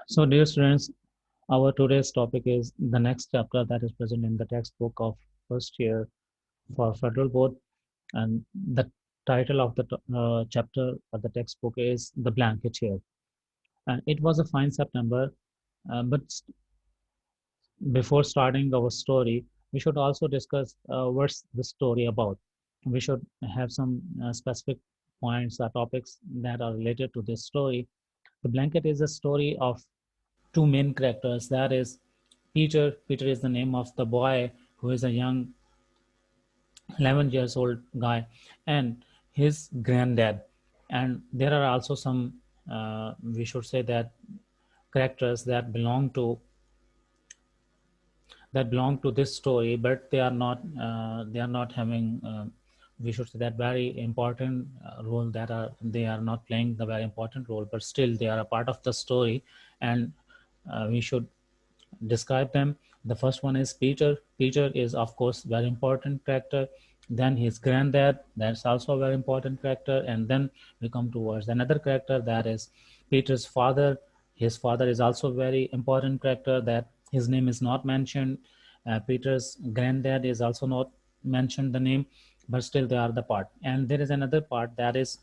So, dear students, our today's topic is the next chapter that is present in the textbook of first year for federal board, and the title of the chapter or the textbook is The Blanket Chair. And it was a fine September, but before starting our story, we should also discuss what's the story about. We should have some specific points or topics that are related to this story. The Blanket is a story of two main characters. That is Peter. Peter is the name of the boy who is a young 11 years old guy, and his granddad. And there are also some, we should say that characters that belong to this story, but they are not having. We should say that very important role that are they are not playing the very important role, but still they are a part of the story, and we should describe them. The first one is Peter. Peter is, of course, very important character. Then his granddad, that's also a very important character. And then we come towards another character, that is Peter's father. His father is also very important character, that his name is not mentioned. Peter's granddad is also not mentioned the name, but still they are the part. And there is another part that is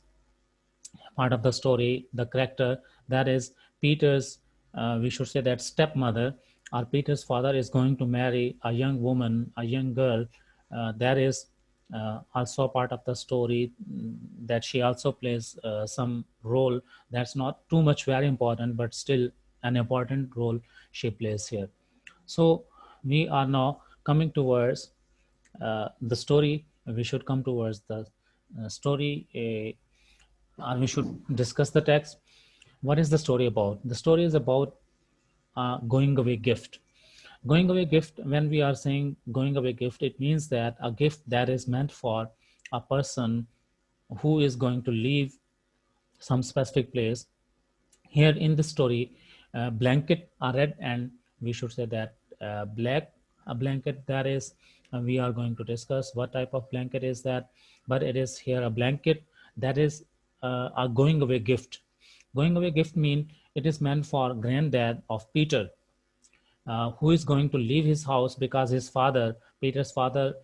part of the story, the character, that is Peter's, we should say that stepmother, or Peter's father is going to marry a young woman, a young girl. That is also part of the story, that she also plays some role that's not too much very important, but still an important role she plays here. So we are now coming towards the story. We should come towards the story. We should discuss the text. What is the story about? The story is about going away gift. Going away gift, when we are saying going away gift, it means that a gift that is meant for a person who is going to leave some specific place. Here in the story, blanket are red, and we should say that black. A blanket, that is, we are going to discuss what type of blanket is that, but it is here a blanket that is a going away gift. Going away gift mean it is meant for granddad of Peter, who is going to leave his house because his father, Peter's father,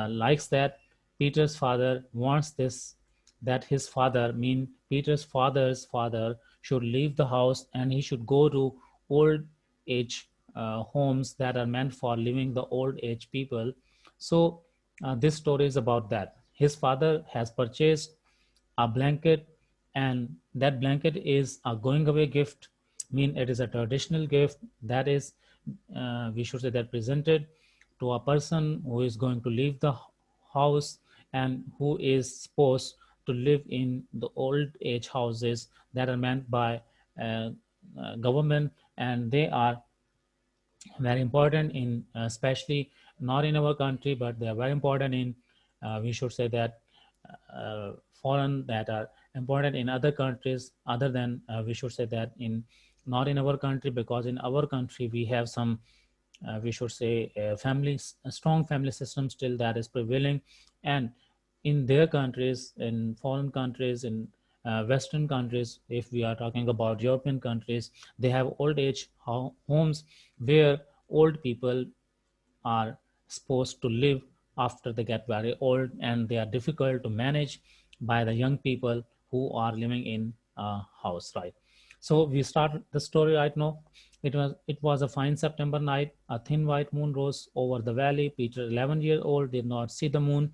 likes that. Peter's father wants this, that his father, mean Peter's father's father, should leave the house and he should go to old age homes that are meant for living the old age people. So this story is about that. His father has purchased a blanket, and that blanket is a going away gift, mean it is a traditional gift that is, we should say that, presented to a person who is going to leave the house and who is supposed to live in the old age houses that are meant by government, and they are very important in, especially not in our country, but they are very important in, we should say that, foreign, that are important in other countries other than, we should say that, in not in our country, because in our country we have some, we should say, families, a strong family system still that is prevailing. And in their countries, in foreign countries, in western countries, if we are talking about European countries, they have old age homes where old people are supposed to live after they get very old, and they are difficult to manage by the young people who are living in a house, right? So we start the story right now. It was a fine September night. A thin white moon rose over the valley. Peter, 11-year old, did not see the moon.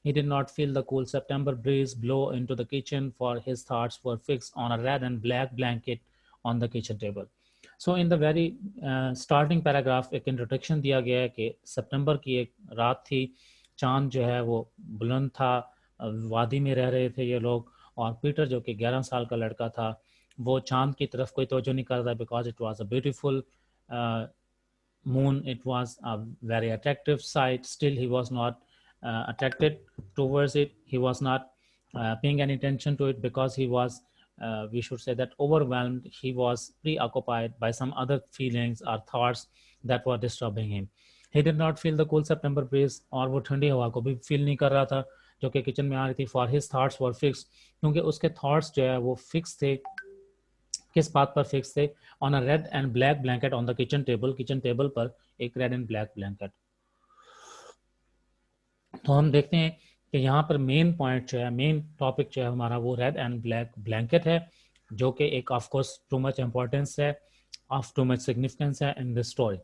He did not feel the cool September breeze blow into the kitchen, for his thoughts were fixed on a red and black blanket on the kitchen table. So in the very starting paragraph एक introduction दिया गया है कि सितंबर की एक रात थी, चांद जो है वो बुलंद था, वादी में रह रहे थे ये लोग, और पीटर जो कि 11 साल का लड़का था, वो चांद की तरफ कोई तवज्जो नहीं कर रहा, because it was a beautiful moon. It was a very attractive sight. Still he was not attracted towards it. He was not paying any attention to it, because he was, we should say that, overwhelmed. He was preoccupied by some other feelings or thoughts that were disturbing him. He did not feel the cool September breeze, और वो ठंडी हवा को भी feel नहीं कर रहा था जो कि किचन में आ रही थी. For his thoughts were fixed, क्योंकि उसके thoughts जो है वो fix थे किस बात पर फिक्स थे? On a red and black blanket on the kitchen table पर एक रेड एंड ब्लैक ब्लैंकेट। तो हम देखते हैं कि यहाँ पर मेन पॉइंट जो है, मेन टॉपिक जो है हमारा, वो रेड एंड ब्लैक ब्लैंकेट है, जो कि एक of course too much importance है, ऑफ टू मच सिग्निफिकेंस है इन this story.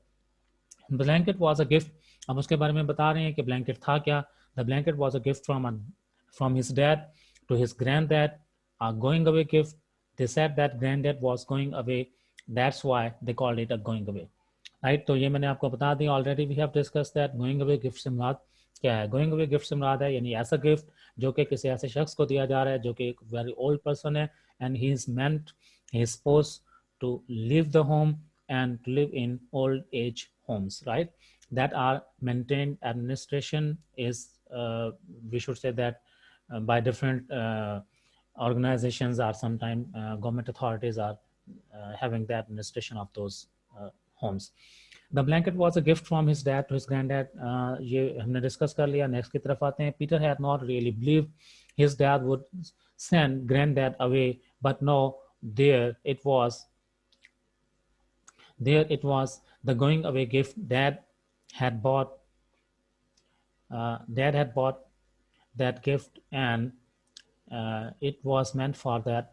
Blanket was a gift. अब उसके बारे में बता रहे हैं कि ब्लैंकेट था क्या। The blanket was a gift from his dad to his granddad, a going away gift. They said that granddad was going away. That's why they called it a going away. Right, तो ये मैंने आपको बता दिया already. We have discuss that going away gift से मुराद क्या है। गोइंग अवे गिफ्ट से मुराद है यानी ऐसा गिफ्ट जो कि किसी ऐसे शख्स को दिया जा रहा है जो कि एक वेरी ओल्ड पर्सन है, and he is meant, he is suppose to leave the home and to live in old age homes, right, that are maintained administration is, we should say that, by different organizations, or sometimes government authorities are having the administration of those homes. The blanket was a gift from his dad to his granddad, ये हमने discuss कर लिया। Next की तरफ आते हैं। Peter had not really believe his dad would send granddad away, but no, there it was there it was, the going away gift had bought dad had bought that gift, and it was meant for that,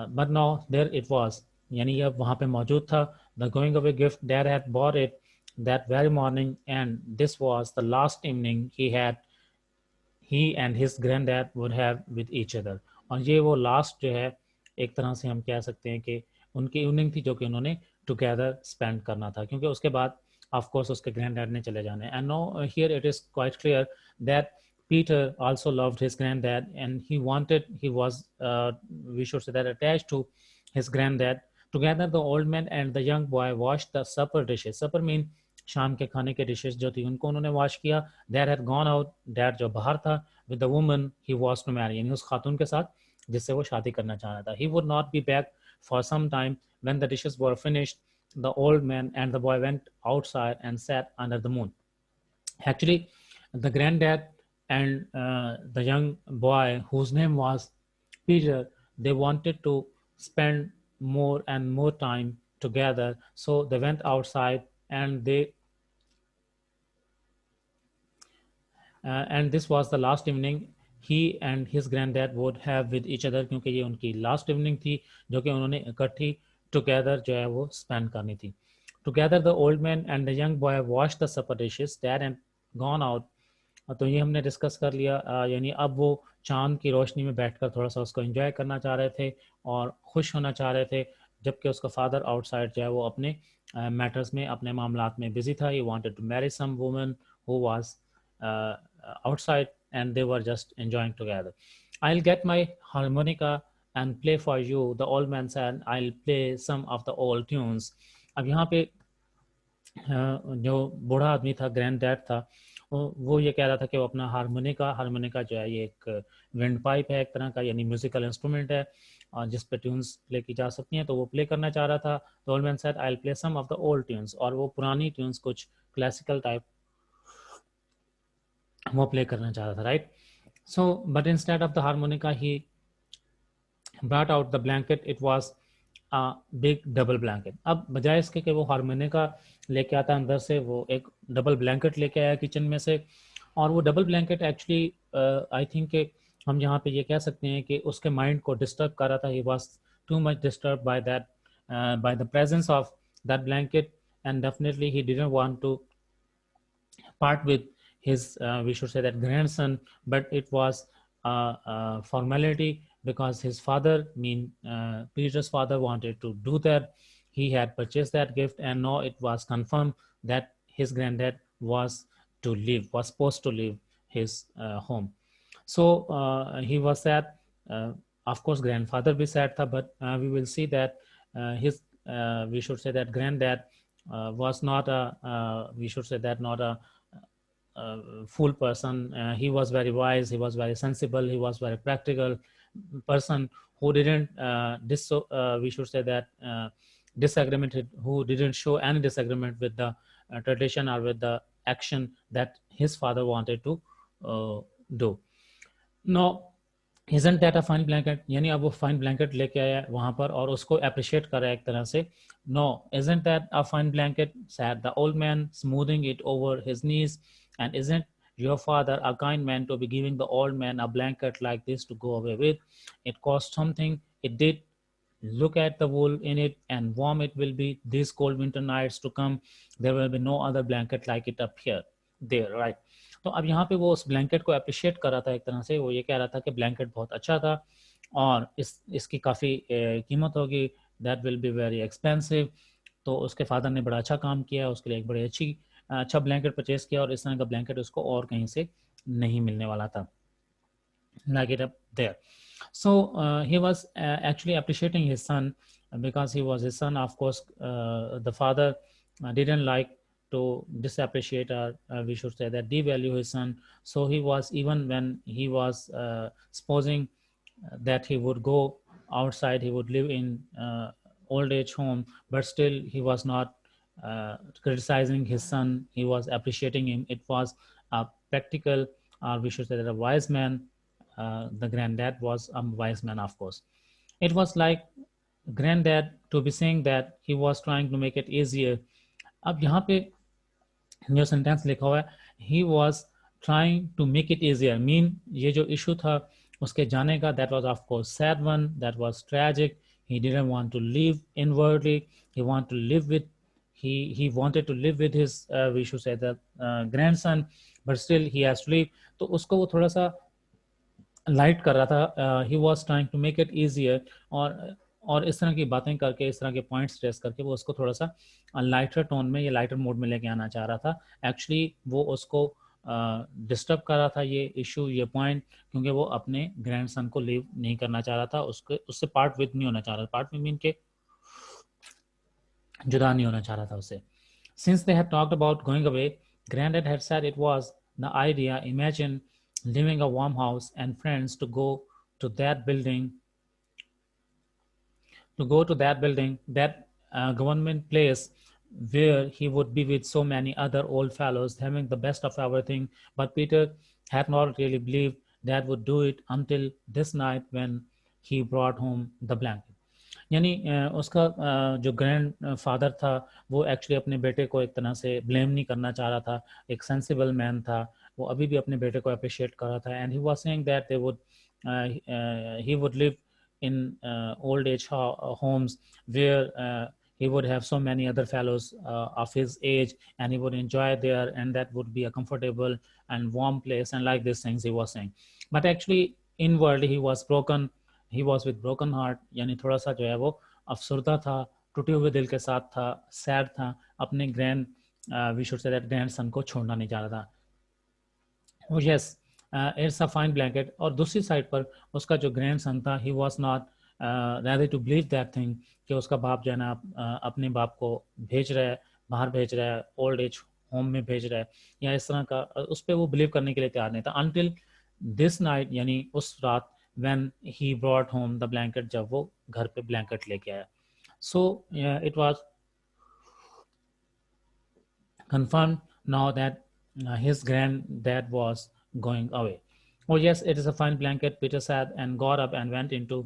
but no, there it was, यानी यह वहाँ पे मौजूद था। The going away gift, dad had bought it that very morning, and this was the last evening he and his granddad would have with each other. और ये वो last जो है, एक तरह से हम कह सकते हैं कि उनकी इवनिंग थी जो कि उन्होंने टुगेदर स्पेंड करना था, क्योंकि उसके बाद ऑफ कोर्स उसके ग्रैंडडैड ने चले जाने। And no, here it is quite clear that Peter also loved his granddad, and he was, we should say that, attached to his granddad. Together, the old man and the young boy washed the supper dishes. Supper mean शाम के खाने के dishes जो थी उनको उन्होंने wash किया। Dad had gone out, dad जो बाहर था, with the woman he was to marry, यानी उस खातून के साथ जिससे वो शादी करना चाह रहा था। He would not be back for some time. When the dishes were finished, the old man and the boy went outside and sat under the moon. Actually, the granddad and the young boy, whose name was Peter, they wanted to spend more and more time together. So they went outside, and this was the last evening he and his granddad would have with each other, क्योंकि ये उनकी last evening थी जो कि उन्होंने इकट्ठी together जो है वो स्पेंड करनी थी। Together the old man and the young boy wash the supper dishes, dad and gone out. तो ये हमने डिस्कस कर लिया, यानी अब वो चांद की रोशनी में बैठकर थोड़ा सा उसको एंजॉय करना चाह रहे थे और खुश होना चाह रहे थे, जबकि उसका फादर आउटसाइड जो है वो अपने मैटर्स में, अपने मामलात में बिजी था। He wanted to marry some woman who was outside, and they were just enjoying together. I'll get my harmonica and play for you, the old man said. I'll play some of the old tunes. अब यहाँ पे जो बूढ़ा आदमी था, grand dad था, वो ये कह रहा था कि वो अपना हारमोनिका जो है ये एक विंड पाइप है एक तरह का, यानी म्यूजिकल इंस्ट्रूमेंट है और जिस पे ट्यून्स प्ले की जा सकती हैं, तो वो प्ले करना चाह रहा था। तो old man said I will play some of the old tunes, और वो पुरानी ट्यून्स, कुछ क्लासिकल टाइप वो प्ले करना चाह रहा था, right. So but instead of the harmonica he brought out the blanket, it was a big double blanket. अब बजाय इसके कि वो हारमोनिका लेके आता अंदर से, वो एक डबल ब्लैंकेट लेके आया किचन में से, और वो double blanket actually I think हम यहाँ पे ये कह सकते हैं कि उसके माइंड को डिस्टर्ब कर रहा था। He was too much disturb by that, by the presence of that blanket, and definitely he didn't want to part with his, we should say that, grandson, but it was a formality because his father, Peter's father, wanted to do that. He had purchased that gift, and now it was confirmed that his granddad was supposed to leave his home. So he was sad. Of course, grandfather be sad tha, but we will see that his, we should say that, granddad was not a, we should say that, not a fool person. He was very wise, he was very sensible, he was very practical person who didn't we should say that, who didn't show any disagreement with the tradition or with the action that his father wanted to do. Now, isn't that a fine blanket, यानी अब वो fine blanket लेके आया वहां पर और उसको appreciate कर रहा है एक तरह से. No, isn't that a fine blanket, said the old man, smoothing it over his knees. And isn't your father a kind man to be giving the old man a blanket like this to go away with? It cost something, it did. Look at the wool in it, and warm it will be these cold winter nights to come. There will be no other blanket like it up here. There, right? तो अब यहाँ पे वो उस blanket को appreciate कर रहा था एक तरह से. वो ये कह रहा था कि ब्लैंकेट बहुत अच्छा था और इसकी काफ़ी कीमत होगी. That will be very expensive. तो उसके फादर ने बड़ा अच्छा काम किया, उसके लिए एक बड़ी अच्छा ब्लैंकेट परचेज किया और इस तरह का ब्लैंकेट उसको और कहीं से नहीं मिलने वाला था. Like it up there. So he was actually appreciating his son because he was his son. Of course, the father didn't like to disappreciate, or we should say that devalue his son. So he was, even when he was supposing that he would go outside, he would live in old age home, but still he was not criticizing his son. He was appreciating him. It was a practical, or we should say that a wise man. The granddad was a wise man, of course. It was like granddad to be saying that he was trying to make it easier. अब यहाँ पे जो sentence लिखा हुआ है, he was trying to make it easier, mean ये जो issue था उसके जाने का, that was of course sad one, that was tragic. He didn't want to live inwardly, he want to live with, he wanted to live with his we should say the grandson, but still he has to leave. तो उसको वो थोड़ा सा light कर रहा था. He was trying to make it easier, और इस तरह की बातें करके, इस तरह के पॉइंट्स रेस करके वो उसको थोड़ा सा लाइटर टोन में या लाइटर मोड में लेके आना चाह रहा था. एक्चुअली वो उसको डिस्टर्ब कर रहा था ये इशू, ये पॉइंट, क्योंकि वो अपने ग्रैंडसन को लीव नहीं करना चाह रहा था, उससे पार्ट विद नहीं होना चाह रहा था. पार्ट में मीन के जुदा नहीं होना चाह रहा था उससे. Since they had talked about going away, Granddad had said it was the idea. Imagine leaving a warm house and friends to go to that building, that government place where he would be with so many other old fellows having the best of everything. But Peter had not really believed Dad would do it until this night when he brought home the blanket. यानी उसका जो grand father था वो actually अपने बेटे को एक तरह से ब्लेम नहीं करना चाह रहा था. एक सेंसिबल मैन था, वो अभी भी अपने बेटे को अप्रिशिएट कर रहा था. And he was saying that they would he would live in old age homes where he would have so many other fellows of his age, and he would enjoy there, and that would be a comfortable and warm place, and like these things he was saying. But actually inwardly he was broken, he was with broken heart, यानी थोड़ा सा जो है वो अफसरदा था, टूटे हुए दिल के साथ था, सैड था, अपने grand we should say that grandson को छोड़ना नहीं चाह रहा था. oh yes, it's a fine blanket. और दूसरी साइड पर उसका जो ग्रैंड सन था, he was not ready to believe that thing कि उसका बाप जो है ना अपने बाप को भेज रहा है, बाहर भेज रहा है, ओल्ड एज होम में भेज रहा है, या इस तरह का, उस पर वो बिलीव करने के लिए तैयार नहीं था. अनटिल दिस नाइट, यानी उस रात, when he brought home the blanket, जब वो घर पे ब्लैंकेट लेके आया. So it was confirmed now that his granddad was going away. Oh yes, it is a fine blanket, Peter said, and got up and went into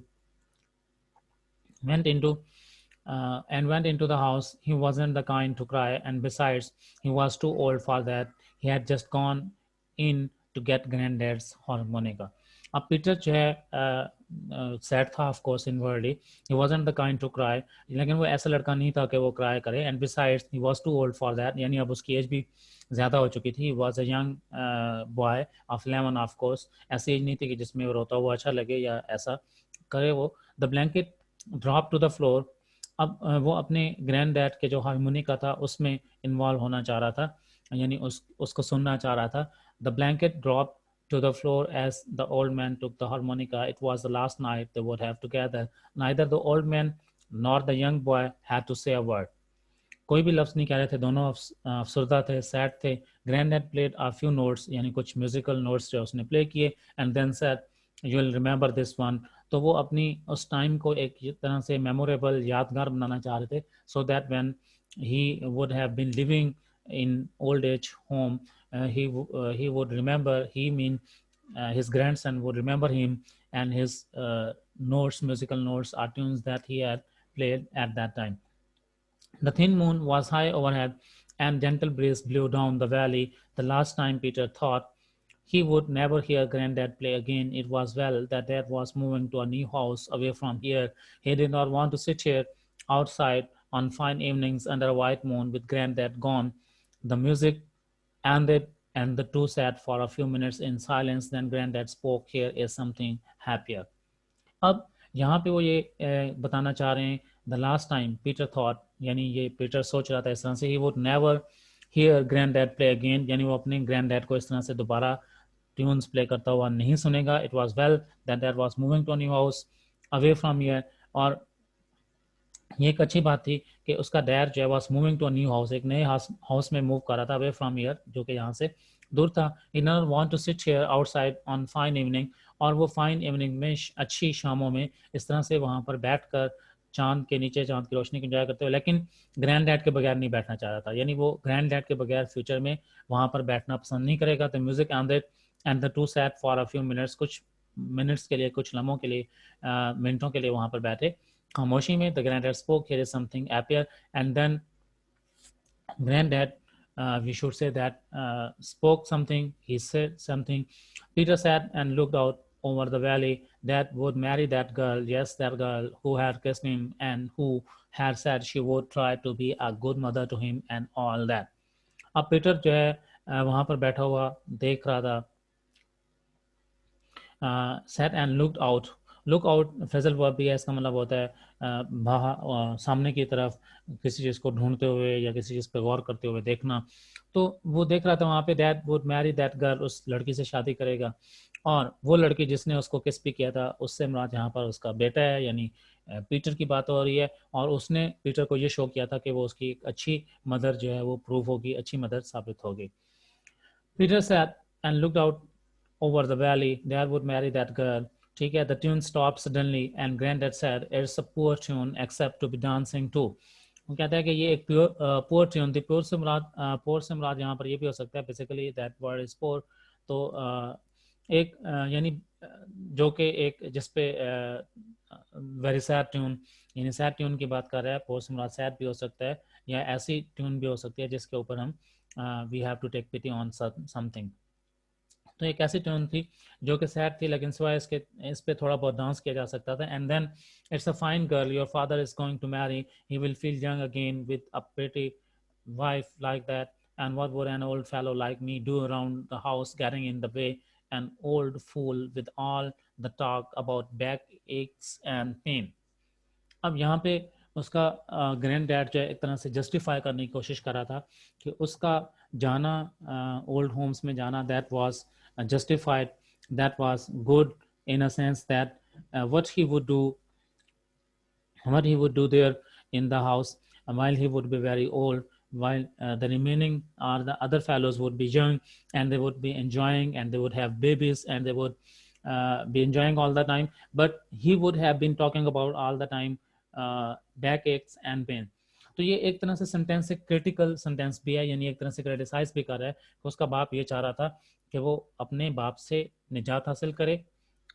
the house. He wasn't the kind to cry, and besides, he was too old for that. He had just gone in to get granddad's harmonica. अब Peter जो है sad था of course inwardly. He wasn't the kind to cry, लेकिन वो ऐसा लड़का नहीं था कि वो क्राई करे. And besides he was too old for that, यानी अब उसकी एज भी ज़्यादा हो चुकी थी. He was a young boy of 11 of course. ऐसी एज नहीं थी कि जिसमें वो रोता हुआ अच्छा लगे या ऐसा करे वो. The blanket drop to the floor. अब वो अपने ग्रैंड डैड के जो हारमोनिका था उसमें इन्वॉल्व होना चाह रहा था, यानी उसको सुनना चाह रहा था. The blanket drop to the floor as the old man took the harmonica. It was the last night they would have together. Neither the old man nor the young boy had to say a word. कोई भी लफ्ज़ नहीं कह रहे थे, दोनों अफसरदा थे, sad थे. ग्रैंडडैड प्लेड a few notes, यानी कुछ म्यूजिकल नोट्स जो उसने प्ले किए. And then said you will remember this one. तो वो अपनी उस टाइम को एक तरह से मेमोरेबल, यादगार बनाना चाह रहे थे. So that when he would have been living in old age home, he would remember. He mean his grandson would remember him, and his notes, musical notes, are tunes that he had played at that time. The thin moon was high overhead, and gentle breeze blew down the valley. The last time Peter thought he would never hear Granddad play again. It was well that Dad was moving to a new house away from here. He did not want to sit here outside on fine evenings under a white moon with Granddad gone. The music ended, and the two sat for a few minutes in silence. Then Granddad spoke, "Here is something happier." अब यहाँ पे वो ये बताना चाह रहे हैं, the last time Peter thought, यानी ये पीटर सोच रहा था इस तरह से, he would never hear grand dad play again, यानी वो अपने ग्रैंड डैड को इस तरह से दोबारा ट्यून्स प्ले करता हुआ नहीं सुनेगा. It was well that that was moving to a new house away from here. और ये एक अच्छी बात थी कि उसका डैड जो है was moving to a new house, एक नए हाउस में मूव कर रहा था अवे फ्रॉम हियर, जो कि यहाँ से दूर था. He not want to sit here outside on fine evening, और वो फाइन इवनिंग में, अच्छी शामों में इस तरह से वहाँ पर बैठकर चांद के नीचे चांद की रोशनी को एंजॉय करते हुए, लेकिन ग्रैंड डैड के बगैर नहीं बैठना चाह रहा था. यानी वो ग्रैंड डैड के बगैर फ्यूचर में वहाँ पर बैठना पसंद नहीं करेगा. तो music ended and the two sat for a few minutes, कुछ मिनट्स के लिए, कुछ लम्हों के लिए, मिनटों के लिए वहाँ पर बैठे खामोशी में. The granddad spoke, here is something happier, and then Granddad, we should say that, spoke something, he said something. Peter sat and looked out over the valley. Dad would marry that girl, yes, that girl who had kissed him and who had said she would try to be a good mother to him and all that. अब Peter जो है वहाँ पर बैठा हुआ देख रहा था. sat and looked out. Look out phrasal verb भी है, इसका मतलब होता है सामने की तरफ किसी चीज़ को ढूंढते हुए या किसी चीज़ पे गौर करते हुए देखना. तो वो देख रहा था वहाँ पे, dad would marry that girl, उस लड़की से शादी करेगा, और वो लड़की जिसने उसको किस भी किया था उससे मुराद यहाँ पर उसका बेटा है, यानी पीटर की बात हो रही है. और उसने पीटर को ये शो किया था कि वो उसकी एक अच्छी मदर जो है वो प्रूव होगी, अच्छी मदर साबित होगी. Peter sat and looked out over the valley. Dad would marry that girl. ठीक है. The tune stop suddenly and granddad said, it's a poor tune except to be dancing to. वो कहता है कि ये एक पुअर ट्यून थी. Poor से मुराद यहाँ पर ये भी हो सकता है, basically that word is poor. तो एक यानी जो कि एक जिसपे वेरी सैड ट्यून, यानी सैड ट्यून की बात कर रहा है. पुअर से मुराद सैड भी हो सकता है, या ऐसी ट्यून भी हो सकती है जिसके ऊपर हम we have to take pity on something. तो एक ऐसी ट्यून थी जो कि सैड थी, लेकिन सिवाय इसके इस पे थोड़ा बहुत डांस किया जा सकता था. And then, it's a fine girl your father is going to marry, he will feel young again with a pretty wife like that, and what would an old fellow like me do around the house getting in the way, an old fool with all the talk about backaches and pain. अब यहाँ पे उसका grand dad जो है एक तरह से justify करने की कोशिश कर रहा था कि उसका जाना ओल्ड होम्स में जाना, that was justified, that was good in a sense that what he would do there in the house, while he would be very old, while the remaining or the other fellows would be young, and they would be enjoying, and they would have babies, and they would be enjoying all the time, but he would have been talking about all the time backaches and pain. तो ये एक तरह से sentence एक critical sentence भी है, यानी एक तरह से क्रिटिसाइज भी कर रहा है कि उसका बाप ये चाह रहा था कि वो अपने बाप से निजात हासिल करे,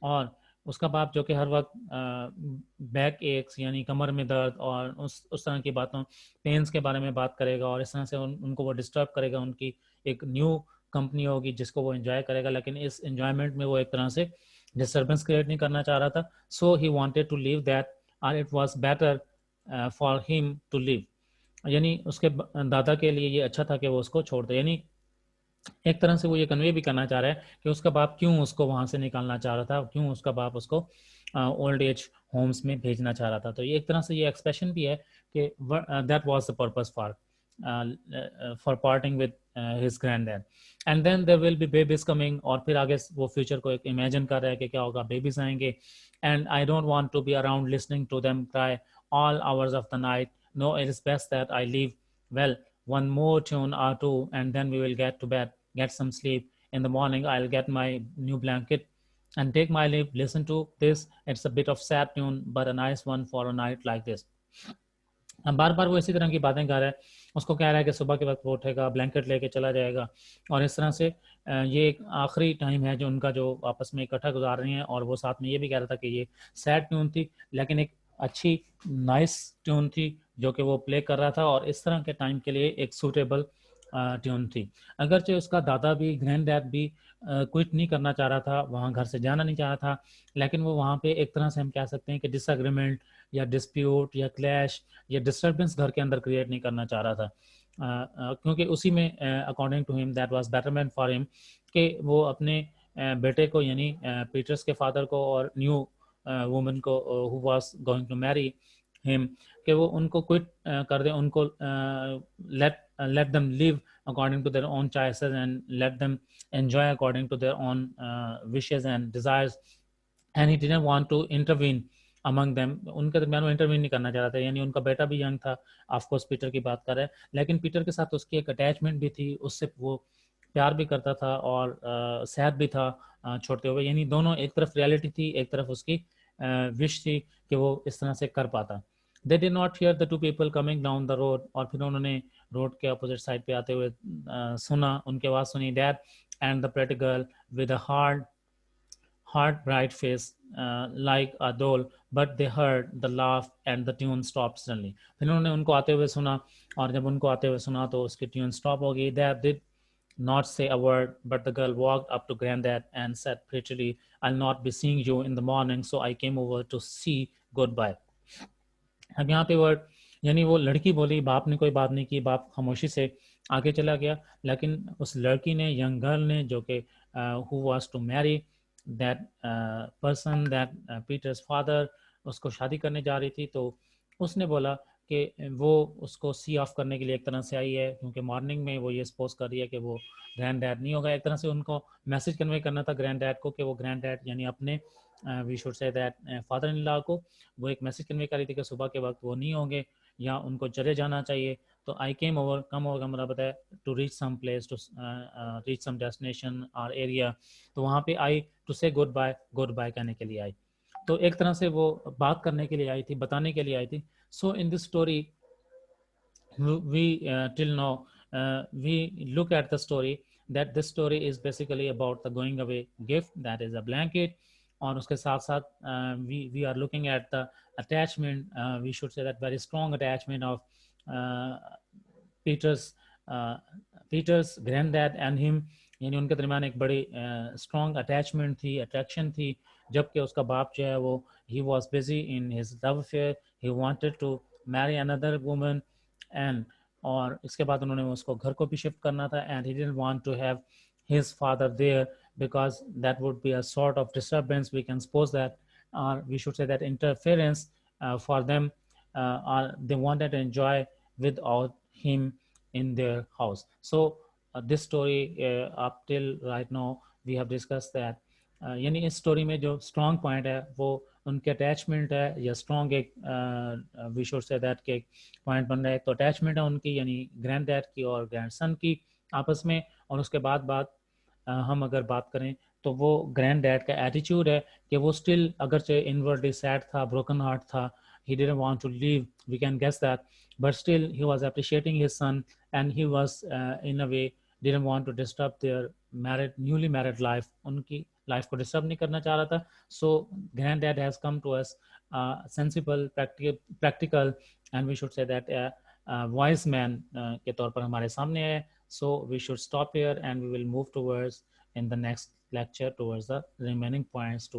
और उसका बाप जो कि हर वक्त बैक एक्स यानी कमर में दर्द और उस तरह की बातों, पेन्स के बारे में बात करेगा, और इस तरह से उनको वो डिस्टर्ब करेगा. उनकी एक न्यू कंपनी होगी जिसको वो एंजॉय करेगा, लेकिन इस एंजॉयमेंट में वो एक तरह से डिस्टर्बेंस क्रिएट नहीं करना चाह रहा था. So he wanted to leave that, और it was better for him to leave, यानी उसके दादा के लिए ये अच्छा था कि वो उसको छोड़ दे. यानी एक तरह से वो ये कन्वे भी करना चाह रहा है कि उसका बाप क्यों उसको वहां से निकालना चाह रहा था, क्यों उसका बाप उसको ओल्ड एज होम्स में भेजना चाह रहा था. तो ये एक तरह से ये एक्सप्रेशन भी है कि that was the purpose for parting with his granddad. And then there will be babies coming, और फिर आगे वो फ्यूचर को एक इमेजिन कर रहा है कि क्या होगा, बेबीज आएंगे. And I don't want to be around listening to them cry all hours of the night. No, it is best that I leave. Well, one more tune or two, and then we will get to bed, get some sleep. In the morning, I'll get my new blanket and take my leave. Listen to this. It's a bit of sad tune, but a nice one for a night like this. बार बार वो इसी तरह की बातें कर रहा है, उसको कह रहा है कि सुबह के वक्त वो उठेगा, ब्लैंकेट लेके चला जाएगा, और इस तरह से ये एक आखिरी टाइम है जो उनका जो आपस में इकट्ठा गुजार रहे हैं। और वो साथ में ये भी कह रहा था कि ये सैड ट्यून थी लेकिन एक अच्छी नाइस ट्यून थी जो कि वो प्ले कर रहा था, और इस तरह के टाइम के लिए एक सूटेबल ट्यून थी। अगरचे उसका दादा भी, ग्रैंड डैड भी क्विट नहीं करना चाह रहा था, वहाँ घर से जाना नहीं चाह रहा था, लेकिन वो वहाँ पे एक तरह से हम कह सकते हैं कि डिसएग्रीमेंट या डिस्प्यूट या क्लैश या डिस्टर्बेंस घर के अंदर क्रिएट नहीं करना चाह रहा था, क्योंकि उसी में according to him that was betterment for him कि वो अपने बेटे को यानी पीटर्स के फादर को और न्यू वुमन को who was going to marry him, कि वो उनको क्विट कर दें, उनको let them live according to their own choices and let them enjoy according to their own wishes and desires, and he didn't want to intervene among them। उनके दरमियान वो intervene नहीं करना चाह रहा था, यानी उनका बेटा भी यंग था, ऑफकोर्स पीटर की बात कर रहे हैं, लेकिन पीटर के साथ उसकी एक अटैचमेंट भी थी, उससे वो प्यार भी करता था और सैड भी था छोड़ते हुए, यानी दोनों, एक तरफ रियलिटी थी, एक तरफ उसकी विश थी कि वो इस तरह से कर पाता। They did not here the two people coming down the road, और फिर उन्होंने रोड के अपोजिट साइड पे आते हुए सुना, उनकी आवाज़ सुनी, dad and the pretty girl with a hard bright face like a doll, but they heard the laugh and the tune stopped suddenly। फिर उन्होंने उनको आते हुए सुना, और जब उनको आते हुए सुना तो उसकी ट्यून स्टॉप हो गई। They did not say a word, but the girl walked up to Granddad and said prettily, I'll not be seeing you in the morning, so I came over to see goodbye। अब यहाँ पे word, यानी वो लड़की बोली, बाप ने कोई बात नहीं की, बाप खामोशी से आगे चला गया, लेकिन उस लड़की ने, यंग गर्ल ने, जो कि who was to marry that person, that Peter's father, उसको शादी करने जा रही थी, तो उसने बोला कि वो उसको सी ऑफ करने के लिए एक तरह से आई है, क्योंकि मॉर्निंग में वो ये सपोज कर रही है कि वो ग्रैंड डैड नहीं होगा। एक तरह से उनको मैसेज कन्वे करना था ग्रैंड डैड को कि वो ग्रैंड डैड यानी अपने we should say that father in law को वो एक मैसेज कन्वे कर रही थी कि सुबह के वक्त वो नहीं होंगे या उनको चले जाना चाहिए। तो आई केम ओवर, कम ओवर का मतलब बताया to reach some place, to reach some destination और एरिया, तो वहाँ पे I to say goodbye कहने के लिए आई। तो एक तरह से वो बात करने के लिए आई थी, बताने के लिए आई थी। So in this story we till now we look at the story that this story is basically about the going away gift, that is a blanket, और उसके साथ साथ we are looking at the attachment, we should say that very strong attachment of uh, Peter's uh, Peter's granddad and him, यानी उनके दरमियान एक बड़ी strong attachment थी, अट्रैक्शन थी, जबकि उसका बाप जो है वो he was busy in his love affair, he wanted to marry another woman, and और इसके बाद उन्होंने उसको घर को भी शिफ्ट करना था, and he didn't want to have his father there because that would be a sort of disturbance, we can suppose that, or we should say that interference for them, or they wanted to enjoy without him in their house। So this story up till right now we have discussed that यानी इस story में जो strong point है वो उनके attachment है, या strong एक वी शुड से दैट के पॉइंट बन रहा है। तो अटैचमेंट है उनकी, यानी ग्रैंड डैड की और ग्रैंड सन की आपस में। और उसके बाद हम अगर बात करें तो वो ग्रैंड डैड का एटीट्यूड है कि वो स्टिल अगरचे इनवर्डली सैड था, ब्रोकन हार्ट था, he didn't want to leave, we can guess that, but still he was appreciating his son, and he was in a way didn't want to disturb their newly married life, उनकी life को disturb नहीं करना चाह रहा था। So granddad has come to us sensible, practical, and we should say that wise man के तौर पर हमारे सामने है। So we should stop here and we will move towards in the next lecture towards the remaining points to